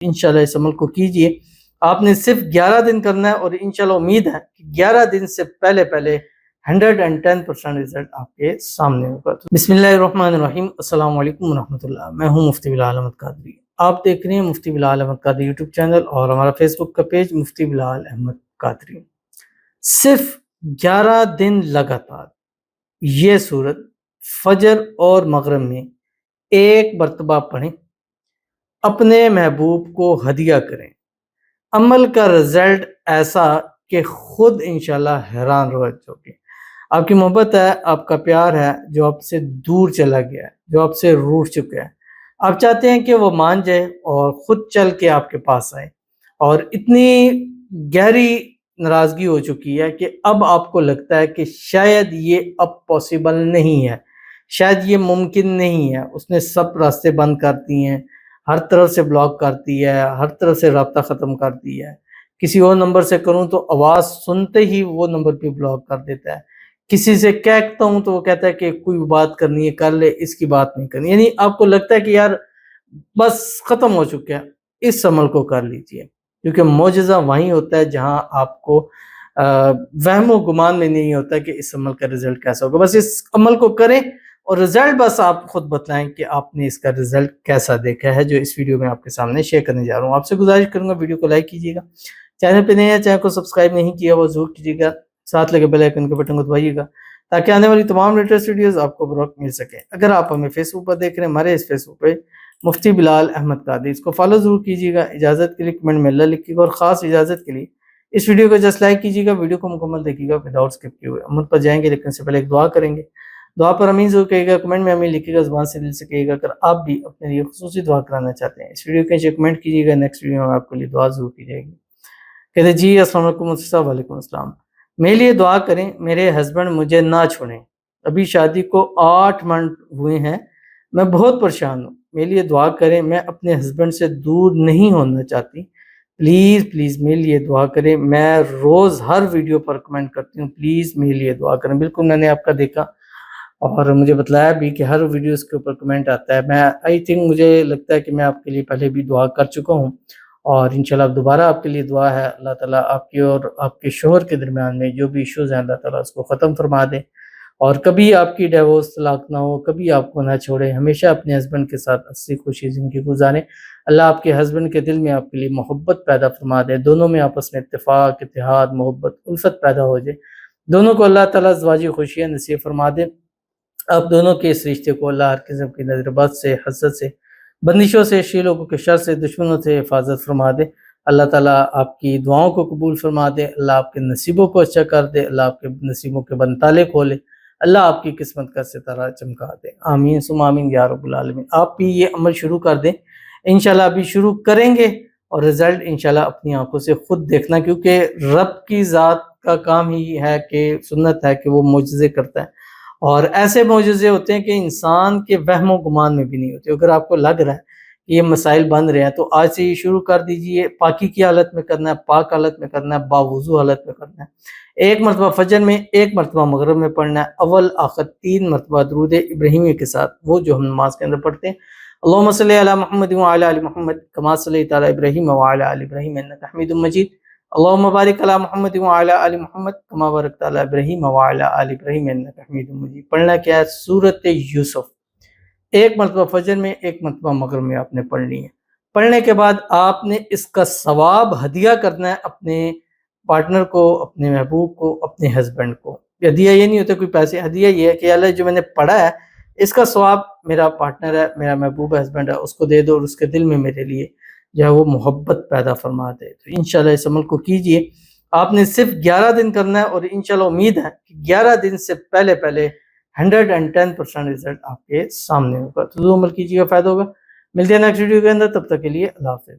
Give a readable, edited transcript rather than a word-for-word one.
انشاءاللہ اس عمل کو کیجئے. آپ نے صرف 11 دن کرنا ہے اور انشاءاللہ امید ہے کہ 11 دن سے پہلے 110% رزلٹ آپ کے سامنے ہوگا. بسم اللہ الرحمن الرحیم. السلام علیکم ورحمۃ اللہ. میں ہوں مفتی بلال احمد قادری. آپ دیکھ رہے ہیں مفتی بلال احمد قادری یوٹیوب چینل اور ہمارا فیس بک کا پیج مفتی بلال احمد قادری. صرف 11 دن لگاتار یہ صورت فجر اور مغرب میں ایک مرتبہ پڑھیں، اپنے محبوب کو ہدیہ کریں. عمل کا رزلٹ ایسا کہ خود انشاءاللہ حیران رہ جاؤگے. آپ کی محبت ہے، آپ کا پیار ہے جو آپ سے دور چلا گیا ہے، جو آپ سے روٹ چکا ہے. آپ چاہتے ہیں کہ وہ مان جائے اور خود چل کے آپ کے پاس آئے، اور اتنی گہری ناراضگی ہو چکی ہے کہ اب آپ کو لگتا ہے کہ شاید یہ اب پاسبل نہیں ہے، شاید یہ ممکن نہیں ہے. اس نے سب راستے بند کر دیے ہیں، ہر طرف سے بلاک کرتی ہے، ہر طرف سے رابطہ ختم کرتی ہے. کسی اور نمبر سے کروں تو آواز سنتے ہی وہ نمبر پہ بلاک کر دیتا ہے. کسی سے کہتا ہوں تو وہ کہتا ہے کہ کوئی بات کرنی ہے کر لے، اس کی بات نہیں کرنی. یعنی آپ کو لگتا ہے کہ یار بس ختم ہو چکا ہے. اس عمل کو کر لیجئے، کیونکہ معجزہ وہیں ہوتا ہے جہاں آپ کو وہم و گمان میں نہیں ہوتا کہ اس عمل کا رزلٹ کیسا ہوگا. بس اس عمل کو کریں اور رزلٹ بس آپ خود بتلائیں کہ آپ نے اس کا رزلٹ کیسا دیکھا ہے، جو اس ویڈیو میں آپ کے سامنے شیئر کرنے جا رہا ہوں. آپ سے گزارش کروں گا ویڈیو کو لائک کیجیے گا، چینل پہ نئے ہیں چینل کو سبسکرائب نہیں کیا وہ ضرور کیجیے گا، ساتھ لگے بیل آئیکن کے بٹن کو دبائیے گا تاکہ آنے والی تمام لیٹسٹ ویڈیوز آپ کو بروقت مل سکے. اگر آپ ہمیں فیس بک پر دیکھ رہے ہیں، ہمارے اس فیس بک پہ مفتی بلال احمد قادری، اس کو فالو ضرور کیجیے گا. اجازت کے لیے کمنٹ میں اللہ لکھیے گا، اور خاص اجازت کے لیے اس ویڈیو کو جسٹ لائک کیجیے گا. ویڈیو کو مکمل دیکھیے گا وداؤٹ سکپ کیے ہوئے. عمل پر جائیں گے لیکن اس سے پہلے ایک دعا کریں گے. دعا پر امین ضرور کہیے گا، کمنٹ میں امین لکھیے گا، زبان سے دل سے کہیے گا. اگر آپ بھی اپنے لیے خصوصی دعا کرانا چاہتے ہیں اس ویڈیو کے نیچے کمنٹ کیجیے گا، نیکسٹ ویڈیو میں آپ کے لیے دعا ضرور کی جائے گی. کہتے جی السلام علیکم مفتی صاحب. وعلیکم السلام. میرے لیے دعا کریں، میرے ہسبینڈ مجھے نہ چھوڑیں. ابھی شادی کو 8 منتھ ہوئے ہیں، میں بہت پریشان ہوں. میرے لیے دعا کریں، میں اپنے ہسبینڈ سے دور نہیں ہونا چاہتی. پلیز پلیز میرے لیے دعا کریں. میں روز ہر ویڈیو پر کمنٹ کرتی ہوں، پلیز میرے لیے دعا کریں. بالکل میں نے آپ کا دیکھا اور مجھے بتلایا بھی کہ ہر ویڈیوز کے اوپر کمنٹ آتا ہے. میں مجھے لگتا ہے کہ میں آپ کے لیے پہلے بھی دعا کر چکا ہوں، اور انشاءاللہ اب دوبارہ آپ کے لیے دعا ہے. اللہ تعالیٰ آپ کی اور آپ کے شوہر کے درمیان میں جو بھی ایشوز ہیں اللہ تعالیٰ اس کو ختم فرما دے، اور کبھی آپ کی ڈیورس طلاق نہ ہو، کبھی آپ کو نہ چھوڑے. ہمیشہ اپنے ہسبینڈ کے ساتھ ہنسی خوشی زندگی گزاریں. اللہ آپ کے ہسبینڈ کے دل میں آپ کے لیے محبت پیدا فرما دے، دونوں میں آپس میں اتفاق، اتحاد، محبت، الفت پیدا ہو جائے. دونوں کو اللہ تعالیٰ ازواجی خوشیاں نصیب فرما دے. آپ دونوں کے اس رشتے کو اللہ ہر قسم کی نظر بد سے، حسد سے، بندشوں سے، شی لوگوں کے شر سے، دشمنوں سے حفاظت فرما دے. اللہ تعالیٰ آپ کی دعاؤں کو قبول فرما دے. اللہ آپ کے نصیبوں کو اچھا کر دے. اللہ آپ کے نصیبوں کے بند تالے کھولے. اللہ آپ کی قسمت کا ستارہ چمکا دے. آمین ثم آمین یا رب العالمین. آپ بھی یہ عمل شروع کر دیں، انشاءاللہ ابھی شروع کریں گے اور رزلٹ انشاءاللہ اپنی آنکھوں سے خود دیکھنا، کیونکہ رب کی ذات کا کام ہی ہے کہ سنت ہے کہ وہ معجزے کرتا ہے، اور ایسے معجزے ہوتے ہیں کہ انسان کے وہم و گمان میں بھی نہیں ہوتے. اگر آپ کو لگ رہا ہے کہ یہ مسائل بن رہے ہیں تو آج سے یہ شروع کر دیجئے. پاکی کی حالت میں کرنا ہے، پاک حالت میں کرنا ہے، باوضو حالت میں کرنا ہے. 1 مرتبہ فجر میں، 1 مرتبہ مغرب میں پڑھنا ہے. اول آخر 3 مرتبہ درود ابراہیمی کے ساتھ، وہ جو ہم نماز کے اندر پڑھتے ہیں. اللہم صلی علی محمد وعلی آل محمد کما صلیت علی ابراہیم وعلی آل ابراہیم انک حمید مجید. اللہم بارک علی محمد وعلی آل محمد کما بارکت علی ابراہیم وعلی آل ابراہیم انک حمید مجید. پڑھنا کیا ہے؟ سورۃ یوسف. 1 مرتبہ فجر میں، 1 مرتبہ مغرب میں آپ نے پڑھنی ہے. پڑھنے کے بعد آپ نے اس کا ثواب ہدیہ کرنا ہے اپنے پارٹنر کو، اپنے محبوب کو، اپنے ہسبینڈ کو. ہدیہ یہ نہیں ہوتا کوئی پیسے، ہدیہ یہ ہے کہ اللہ جو میں نے پڑھا ہے اس کا ثواب میرا پارٹنر ہے، میرا محبوب ہسبینڈ ہے، اس کو دے دو، اور اس کے دل میں میرے لیے جو ہے وہ محبت پیدا فرما دے. تو انشاءاللہ اس عمل کو کیجئے. آپ نے صرف 11 دن کرنا ہے، اور انشاءاللہ امید ہے کہ 11 دن سے پہلے 110% رزلٹ آپ کے سامنے ہوگا. تو عمل کیجئے گا، فائدہ ہوگا. ملتے ہیں نیکسٹ ویڈیو کے اندر، تب تک کے لیے اللہ حافظ.